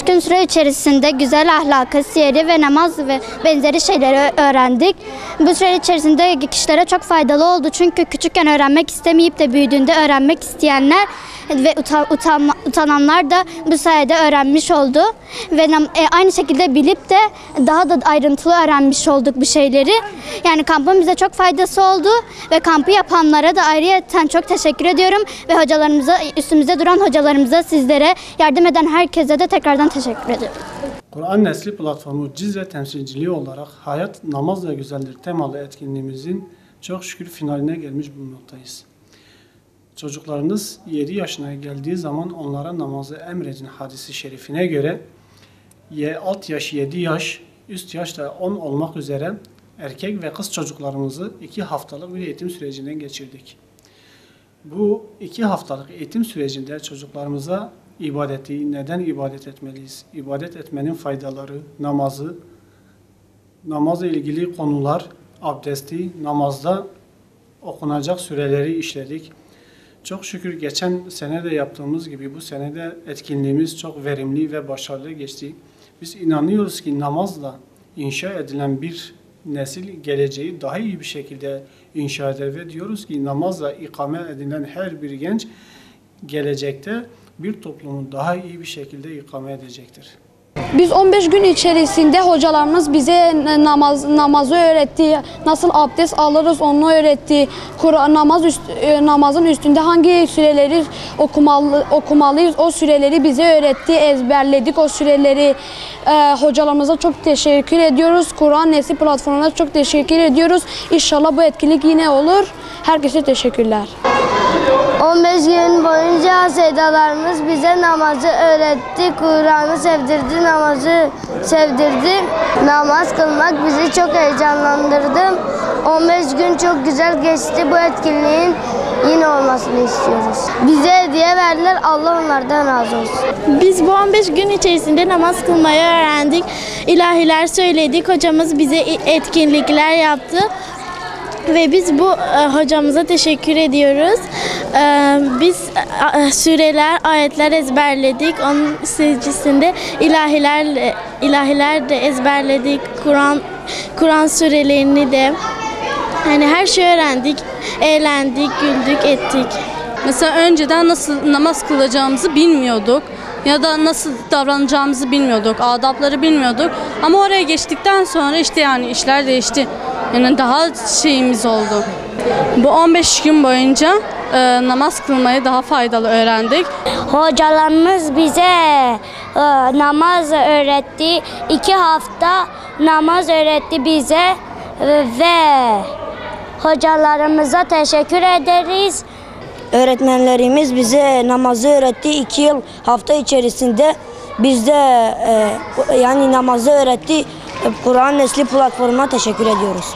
Gün süre içerisinde güzel ahlakı, siyeri ve namaz ve benzeri şeyleri öğrendik. Bu süre içerisinde kişilere çok faydalı oldu. Çünkü küçükken öğrenmek istemeyip de büyüdüğünde öğrenmek isteyenler ve utananlar da bu sayede öğrenmiş oldu. Ve aynı şekilde bilip de daha da ayrıntılı öğrenmiş olduk bu şeyleri. Yani kampın bize çok faydası oldu ve kampı yapanlara da ayrıyeten çok teşekkür ediyorum. Ve hocalarımıza, üstümüzde duran hocalarımıza, sizlere, yardım eden herkese de tekrardan teşekkür ediyorum. Kur'an Nesli Platformu Cizre temsilciliği olarak Hayat Namazla Güzeldir temalı etkinliğimizin çok şükür finaline gelmiş bulunmaktayız. Çocuklarınız 7 yaşına geldiği zaman onlara namazı emredin hadisi şerifine göre alt yaş 7 yaş, üst yaş da 10 olmak üzere erkek ve kız çocuklarımızı 2 haftalık bir eğitim sürecinden geçirdik. Bu 2 haftalık eğitim sürecinde çocuklarımıza ibadeti, neden ibadet etmeliyiz, ibadet etmenin faydaları, namazla ilgili konular, abdesti, namazda okunacak süreleri işledik. Çok şükür geçen sene de yaptığımız gibi bu sene de etkinliğimiz çok verimli ve başarılı geçti. Biz inanıyoruz ki namazla inşa edilen bir nesil geleceği daha iyi bir şekilde inşa eder ve diyoruz ki namazla ikame edilen her bir genç gelecekte bir toplumu daha iyi bir şekilde ikame edecektir. Biz 15 gün içerisinde hocalarımız bize namazı öğretti. Nasıl abdest alırız onu öğretti. Namazın üstünde hangi süreleri okumalıyız o süreleri bize öğretti. Ezberledik o süreleri. Hocalarımıza çok teşekkür ediyoruz. Kur'an Nesli platformuna çok teşekkür ediyoruz. İnşallah bu etkinlik yine olur. Herkese teşekkürler. 15 gün boyunca sevdalarımız bize namazı öğretti, Kur'an'ı sevdirdi, namazı sevdirdi. Namaz kılmak bizi çok heyecanlandırdı. 15 gün çok güzel geçti. Bu etkinliğin yine olmasını istiyoruz. Bize hediye verdiler, Allah onlardan razı olsun. Biz bu 15 gün içerisinde namaz kılmayı öğrendik. İlahiler söyledik, hocamız bize etkinlikler yaptı. Ve biz bu hocamıza teşekkür ediyoruz. Biz süreler, ayetler ezberledik. Onun neticesinde ilahiler de ezberledik. Kur'an sürelerini de. Yani her şeyi öğrendik, eğlendik, güldük, ettik. Mesela önceden nasıl namaz kılacağımızı bilmiyorduk ya da nasıl davranacağımızı bilmiyorduk, adapları bilmiyorduk. Ama oraya geçtikten sonra işte yani işler değişti. Yani daha şeyimiz oldu. Bu 15 gün boyunca namaz kılmayı daha faydalı öğrendik. Hocalarımız bize namaz öğretti. 2 hafta namaz öğretti bize ve hocalarımıza teşekkür ederiz. Öğretmenlerimiz bize namazı öğretti. 2 yıl hafta içerisinde bizde yani namazı öğretti. Kur'an Nesli platformuna teşekkür ediyoruz.